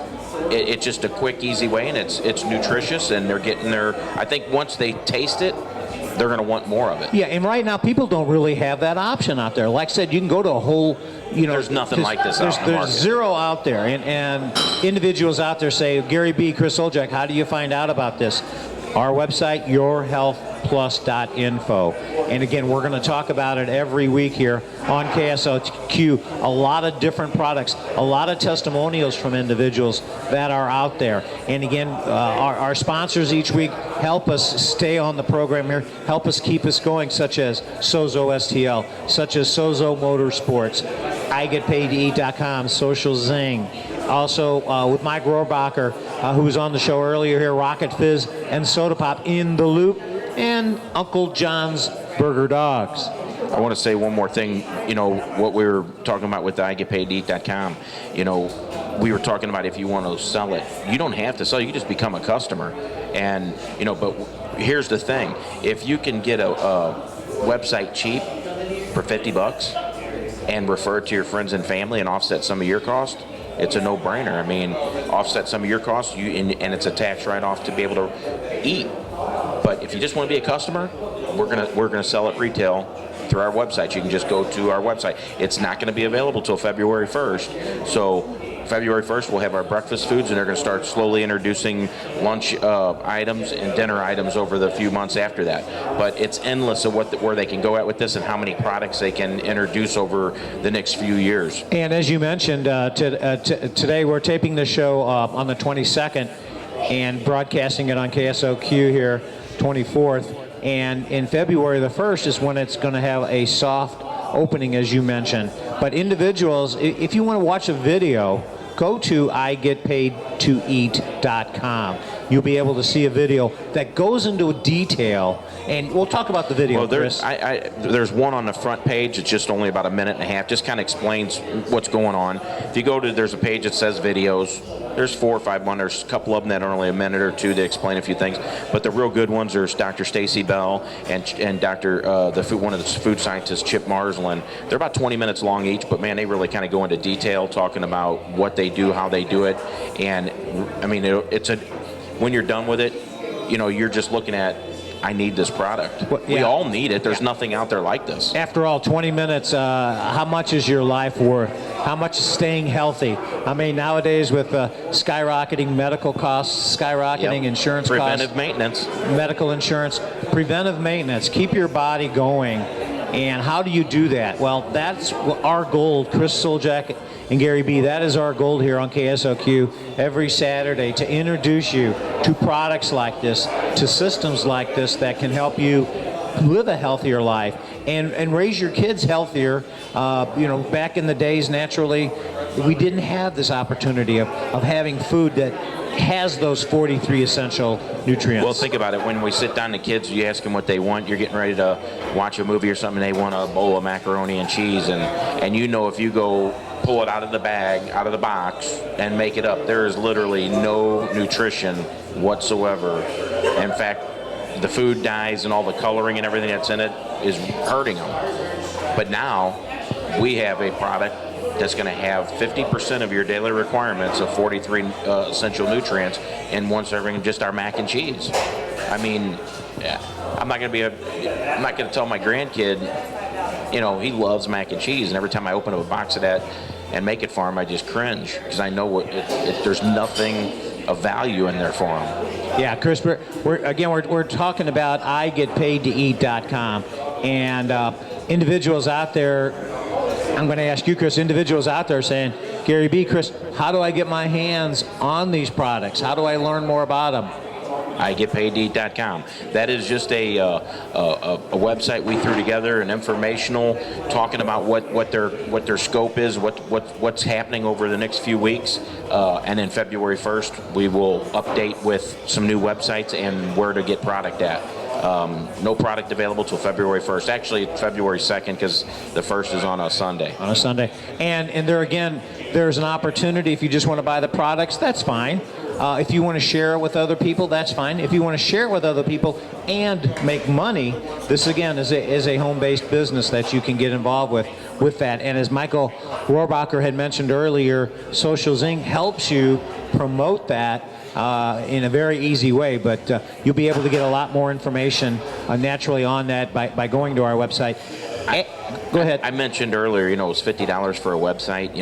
it's just a quick, easy way, and it's nutritious, and they're getting I think once they taste it, they're going to want more of it. Yeah, and right now people don't really have that option out there. Like I said, you can go to a whole, there's nothing like this out in the market. There's zero out there, and individuals out there say, Gary B., Chris Soljek, how do you find out about this? Our website, yourhealthplus.info. And again, we're going to talk about it every week here on KSLQ. A lot of different products, a lot of testimonials from individuals that are out there. And again, our sponsors each week help us stay on the program here, help us keep us going, such as Sozo STL, such as Sozo Motorsports, igetpaidtoeat.com, Social Zing. Also, with Mike Rohrbacher, who was on the show earlier here, Rocket Fizz and Soda Pop in the Loop, and Uncle John's Burger Dogs. I want to say one more thing. What we were talking about with the igetpaidtoeat.com, we were talking about if you want to sell it, you don't have to sell, you just become a customer. And, but here's the thing. If you can get a website cheap for $50 and refer it to your friends and family and offset some of your cost, it's a no-brainer. I mean, offset some of your costs, and it's a tax write-off to be able to eat. But if you just want to be a customer, we're gonna sell it retail through our website. You can just go to our website. It's not going to be available till February 1st. So February 1st, we'll have our breakfast foods, and they're going to start slowly introducing lunch items and dinner items over the few months after that. But it's endless of where they can go at with this and how many products they can introduce over the next few years. And as you mentioned, today we're taping the show on the 22nd and broadcasting it on KSOQ here, 24th. And in February the 1st is when it's going to have a soft opening, as you mentioned. But individuals, if you want to watch a video, go to igetpaidtoeat.com. You'll be able to see a video that goes into detail, and we'll talk about the video, Well, Chris. there's one on the front page. It's just only about a minute and a half. Just kind of explains what's going on. If you go to, there's a page that says videos. There's 4 or 5 ones. There's a couple of them that are only a minute or two to explain a few things. But the real good ones, there's Dr. Stacy Bell and Dr. One of the food scientists, Chip Marsland. They're about 20 minutes long each, but man, they really kind of go into detail talking about what they do, how they do it, and I mean, when you're done with it, you're just looking at, I need this product. Well, We yeah. all need it. There's nothing out there like this. After all, 20 minutes, how much is your life worth? How much is staying healthy? I mean, nowadays with skyrocketing medical costs, skyrocketing Yep. insurance Preventive costs, maintenance. medical insurance, preventive maintenance, keep your body going. And how do you do that? Well, that's our goal, Chris Soljak and Gary B. That is our goal here on KSOQ every Saturday, to introduce you to products like this, to systems like this that can help you live a healthier life and raise your kids healthier. Back in the days, naturally, we didn't have this opportunity of having food that has those 43 essential nutrients. Well, think about it. When we sit down, the kids, you ask them what they want. You're getting ready to watch a movie or something. They want a bowl of macaroni and cheese, and if you go pull it out of the bag, out of the box, and make it up, there is literally no nutrition whatsoever. In fact, the food dyes and all the coloring and everything that's in it is hurting them. But now we have a product that's going to have 50% of your daily requirements of 43 essential nutrients in one serving of just our mac and cheese. I mean, I'm not going to tell my grandkid, he loves mac and cheese, and every time I open up a box of that and make it for him, I just cringe because I know there's nothing of value in there for him. Yeah, Chris, we're talking about igetpaidtoeat.com, and individuals out there, I'm going to ask you, Chris, individuals out there saying, Gary B., Chris, how do I get my hands on these products? How do I learn more about them? igetpaidtoeat.com. That is just a website we threw together, an informational, talking about what their scope is, what's happening over the next few weeks, and then February 1st we will update with some new websites and where to get product at. No product available till February 1st. Actually, February 2nd, because the 1st is on a Sunday. On a Sunday. And there again, there's an opportunity. If you just want to buy the products, that's fine. If you want to share it with other people, that's fine. If you want to share it with other people and make money, this again is a home-based business that you can get involved with that. And as Michael Rohrbacher had mentioned earlier, Social Zing helps you promote that in a very easy way, but you'll be able to get a lot more information naturally on that by going to our website. Go ahead. I mentioned earlier, it was $50 for a website,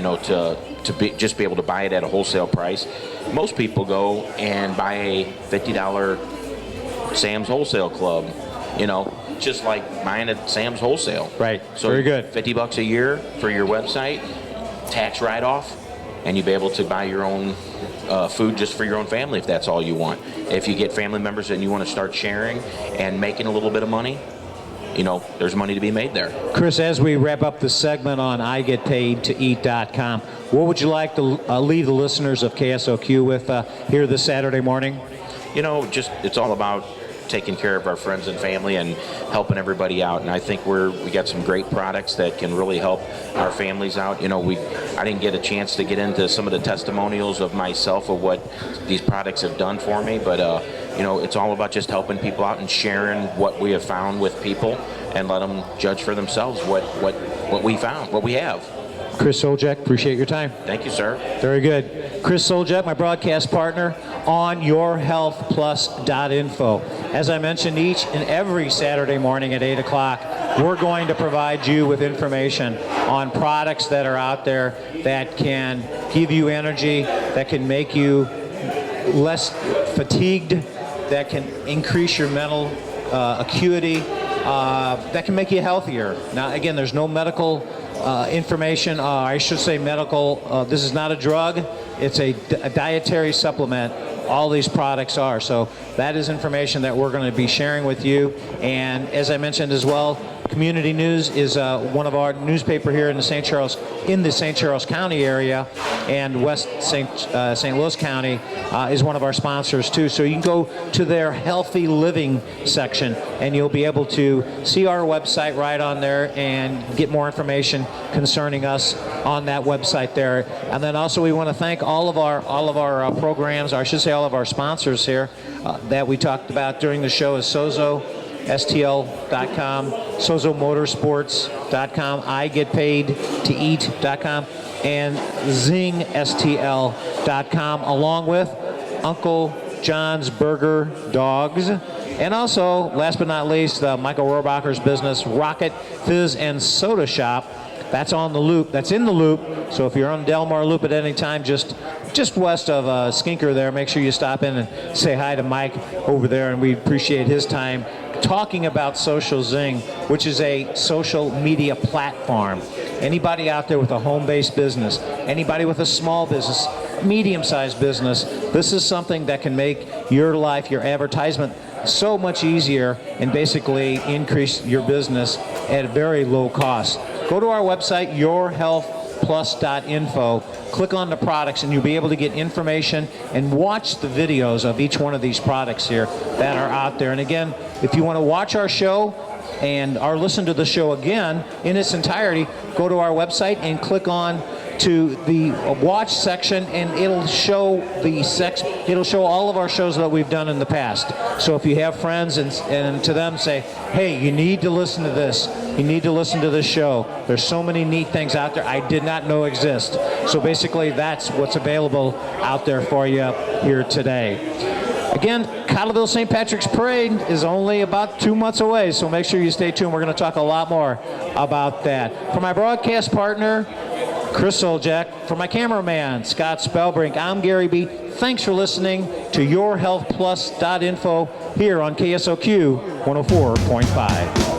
just be able to buy it at a wholesale price. Most people go and buy a $50 Sam's Wholesale Club, just like buying at Sam's Wholesale. Right. So very good. $50 a year for your website, tax write-off, and you'll be able to buy your own food just for your own family if that's all you want. If you get family members and you want to start sharing and making a little bit of money, there's money to be made there. Chris, as we wrap up the segment on igetpaidtoeat.com, what would you like to leave the listeners of KSOQ with here this Saturday morning? It's all about taking care of our friends and family and helping everybody out. And I think we got some great products that can really help our families out. I didn't get a chance to get into some of the testimonials of myself of what these products have done for me, but it's all about just helping people out and sharing what we have found with people and let them judge for themselves what we found, what we have. Chris Soljak, appreciate your time. Thank you, sir. Very good. Chris Soljak, my broadcast partner on yourhealthplus.info. As I mentioned, each and every Saturday morning at 8 o'clock, we're going to provide you with information on products that are out there that can give you energy, that can make you less fatigued, that can increase your mental acuity, that can make you healthier. Now, again, there's no medical information, I should say medical, this is not a drug, it's a dietary supplement. All these products are. So that is information that we're going to be sharing with you. And as I mentioned as well, Community News is one of our newspaper here in the St. Charles County area, and West St. Louis County is one of our sponsors too. So you can go to their Healthy Living section, and you'll be able to see our website right on there and get more information concerning us on that website there. And then also we want to thank all of our programs, or I should say all of our sponsors here that we talked about during the show is Sozo, STL.com, SozoMotorsports.com, IGetPaidToEat.com, and ZingSTL.com, along with Uncle John's Burger Dogs. And also, last but not least, Michael Rohrbacher's business, Rocket Fizz and Soda Shop. That's on the loop. That's in the loop. So if you're on Delmar Loop at any time, just west of Skinker there, make sure you stop in and say hi to Mike over there, and we appreciate his time talking about Social Zing, which is a social media platform. Anybody out there with a home-based business, anybody with a small business, medium-sized business, this is something that can make your life, your advertisement, so much easier and basically increase your business at a very low cost. Go to our website, yourhealthplus.info, click on the products, and you'll be able to get information and watch the videos of each one of these products here that are out there. And again, if you want to watch our show or listen to the show again in its entirety, go to our website and click on to the watch section, and it'll show all of our shows that we've done in the past. So if you have friends and to them say, hey, you need to listen to this, you need to listen to this show. There's so many neat things out there I did not know exist. So basically that's what's available out there for you here today. Again, Cottleville St. Patrick's Parade is only about 2 months away, so make sure you stay tuned. We're going to talk a lot more about that. For my broadcast partner, Chris Soljak, for my cameraman, Scott Spellbrink, I'm Gary B. Thanks for listening to yourhealthplus.info here on KSOQ 104.5.